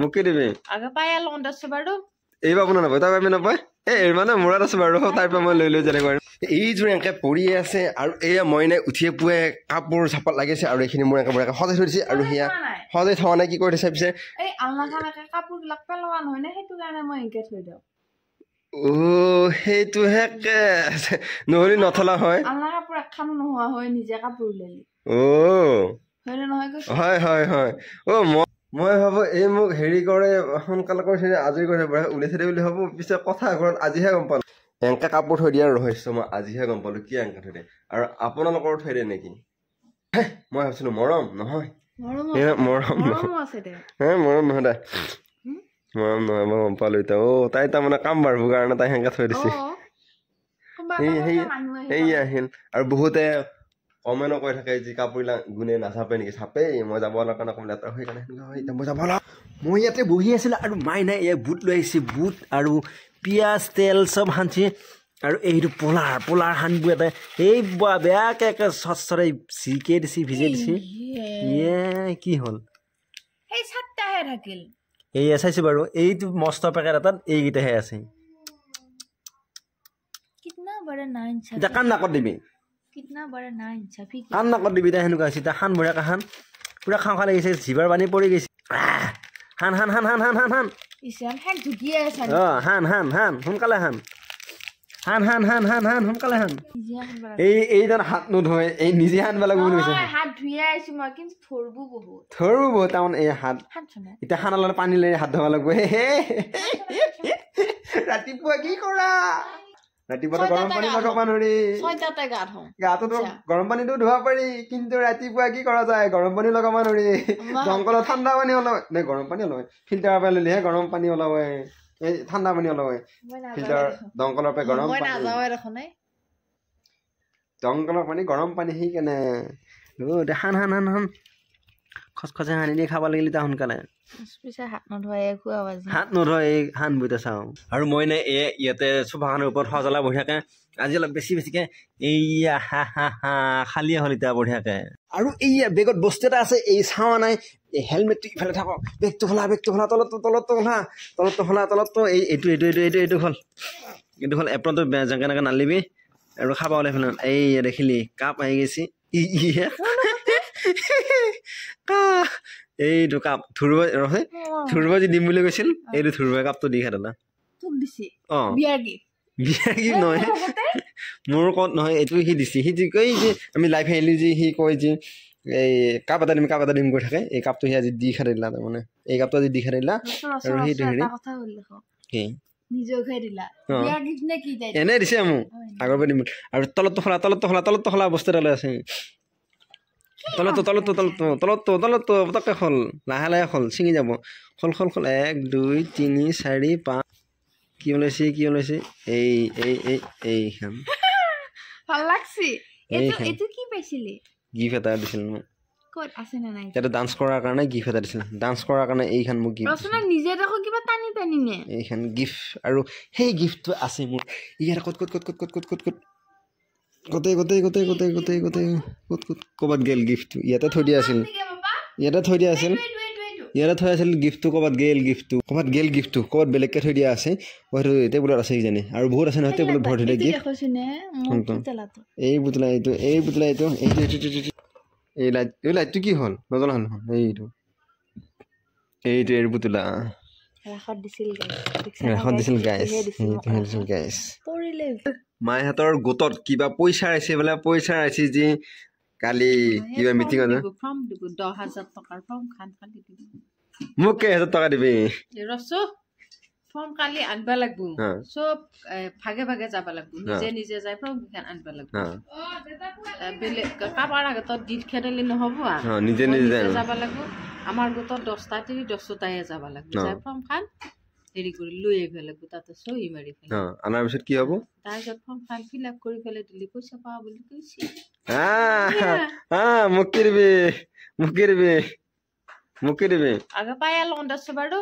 মুকি দিবি আগে পায়া লন আছে বাৰু এই বাবু নাপায় তাই পাবি নাপায় এই মানে মূৰত আছে বাৰু তাৰ পৰা মই লৈ যেনেকৈ এইযোৰ এনেকৈ পৰি আছে আৰু এয়া মইনাই উঠিয়ে পুৱে কাপোৰ চাপাত লাগিছে আৰু এইখিনি মোৰ একেবাৰে সজাই থৈ দিছে আৰু সেয়া সজাই থোৱা নাই কি কৰি দিছে পিছে এই আলনাখনকে কাপোৰবিলাক পেলোৱা নহয় নে সেইটো কাৰণে মই এনেকৈ থৈ দিওঁ সেইটোহে নহ'লে নথলা হয় আলনা কাপোৰ এখন নোহোৱা হয় নিজে কাপোৰ উলিয়ালি হয়নে নহয় হয় হয় হয় মই ভাবো এই মোক হেৰি কৰে সোনকালে কৰি আজৰি কৰি উলিয়াই থৈ দিয়ে বুলি ভাবো পিছে কথা ঘৰত আজিহে গম পালো এংকা কাপোৰ থৈ দিয়াৰ ৰহস্য মই আজিহে গম পালো কি এংকা থৈ দিয়ে আৰু আপোনালোকৰ থৈ দিয়ে নেকি মই ভাবিছিলো মৰম নহয় মৰম নহয় দে মৰম নহয় মই গম পালো এতিয়া তাই তাৰমানে কাম বাঢ়িবৰ কাৰণে তাই সেনেকা থৈ দিছে সেয়া আহিল আৰু বহুতে কমেণ্টো কৈ থাকে যি কাপোৰবিলাক গুণে নাচাপে নেকি চাপেই মই যাব লগা অকণ লেতেৰা হৈ কাৰণে সেনেকুৱা হয় এতিয়া মই যাব লগা মই ইয়াতে বহি আছিলোঁ আৰু মাই নাই এই বুট লৈ আহিছে বুট আৰু পিঁয়াজ তেল চব সানিছে আৰু এইটো পোলাৰ সানিব এটা এই বেয়াকৈ একে চৰে চিকে দিছে ভিজাই দিছে কি হ'ল এই চাৰিটাহে থাকিল এইয়া চাইছোঁ বাৰু এইটো মস্ত পেকেট এটাত এইকেইটাহে আছে এতিয়া কাণ নাকত দিবি কাণ নাকত দিবি এতিয়া সেনেকুৱা হৈছে এতিয়া সান বঢ়িয়াকৈ সান পুৰা খাওঁ খাওঁ লাগিছে জিভাৰ পানী পৰি গৈছে হান হান হান হান হান হান হান হান সোনকালে হান হান হান হান হান হান সোনকালে হান এইজন হাত নোধোৱে এই নিজে সানিব লাগিব বুলি কৈছে থৰবো বহুত তাৰমানে এই হাত এতিয়া সানালে পানী লৈ হাত ধুব লাগিব ৰাতিপুৱা কি কৰা ৰাতিপুৱা গৰম পানী লগাব নোৱাৰি গাটোতো গৰম পানীটো ধুব পাৰি কিন্তু ৰাতিপুৱা কি কৰা যায় গৰম পানী লগাব নোৱাৰি দমকলত ঠাণ্ডা পানী ওলাব নে গৰম পানী ওলাব ফিল্টাৰৰ পৰা ল'লেহে গৰম পানী ওলাব এই ঠাণ্ডা পানী ওলাব ফিল্টাৰ দমকলৰ পৰা গৰম পানী দমকলৰ পানী গৰম পানী সেইকাৰণে হান হান হান হান খচখচে সানি দি খাব লাগিলে তাৰ সোনকালে হাত নধোৱা এই সান বইতে চাওঁ আৰু মই নে ইয়াতে চোফাখনৰ ওপৰত সজলা বঢ়িয়াকে আজি অলপ বেছিকে এইয়া খালী হ'ল এতিয়া বঢ়িয়াকে আৰু এইয়া বেগত বস্তু এটা আছে এই চাৱা নাই এই হেলমেটটো ইফালে থাকক বেগটো খোলা তলতটো খোলা এইটো হ'ল এপ্ৰনটো যেনেকৈ নালিবি আৰু খাব ওলাই ফেলে এই দেখিলি কাপ আহি গৈছে এইটো কাপ ধুৰব যি দিম বুলি কৈছিল এইটো ধুৰব কাপটো দি খালা বিয়াৰ গীত নহয় মোৰ কত নহয় এইটো সি দিছে সি যি কয় যে আমি লাইফ আহিলি যি সি কয় যে এই কাপ এটা দিম কৈ থাকে এই কাপটো সি আজি দি খাই দিলা তাৰমানে এই কাপটো আজি দি খাই দিলা আৰু সেইটো হেৰি এনে দিছে মোক আগৰ পৰা দিম আৰু তলতটো খোলা বস্তু এটা লৈ আছে তলতটো পতককে খল লাহে খল ছিঙি যাব খল 1 2 3 4 5 কি ওলাইছে এইখন ভাল লাগছি এটো কি পাইছিলি গিফ্ট এটা দিছিল মোক ক'ত আছে না নাই এটা ডান্স কৰাৰ কাৰণে গিফ্ট এটা দিছিল ডান্স কৰাৰ কাৰণে এইখন মোক গিফ্ট ৰচনা নিজে দেখো কিবা টানি নে এইখন গিফ্ট আৰু সেই গিফ্টটো আছে মোৰ ইয়াৰ ক'ত গোটেই ক'বাত গেল গিফ্টটো ইয়াতে থৈ দিয়া আছিল গিফ্টটো ক'বাত গেল গিফ্টটো ক'বাত বেলেগকে থৈ দিয়া আছে হয়তো টেবুলত আছে কিজানি আৰু বহুত আছে নহয় টেবুলত ভৰি থৈ দিয়া গিফ্ট এই বুতলা এইটো এই লাইটটো কি হ'ল নজনা হ'ল এইটো এই বুতলা ৰাখত দিছিল গাইছ মাইহঁতৰ গোটত কিবা পইচা আহিছে বোলে পইচা আহিছে যি কালি কিবা মিটিং আছে 10,000 টকাৰ ফৰ্ম খান খালি দিবি মোক 1000 টকা দিবি ৰসো ফৰ্ম কালি আনবা লাগবো সব ভাগে যাব লাগবো নিজে যাই ফৰ্ম খান আনবা লাগবো বেলে কাবাৰ আগত ডিট খেদলি নহব নিজে যাব লাগবো আমাৰ গোটত 10টা 10টাই যাব লাগবো যাই ফৰ্ম খান হেৰি কৰি লৈ আহিব লাগবো তাতে সহি মাৰি ফেলে আনাৰ পিছত কি হ'ব তাৰপিছত ফৰ্ম খান ফিল আপ কৰি ফেলে দিলি পইচা পাও বুলি কৈছি মুকি দিবি আগে পায়া লন আছে বাৰু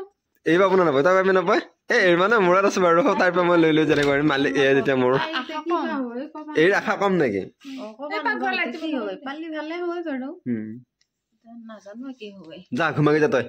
এই বাবু নাপায় তাই পাবি নাপায় এই মানে মূৰত আছে বাৰু তাৰ পৰা মই লৈ যেনেকৈ মালিক যেতিয়া মোৰ এই আশা কম নেকি পালি ভালে হয় বাৰু নাজানো কি হয় যা ঘুমাগে যা তই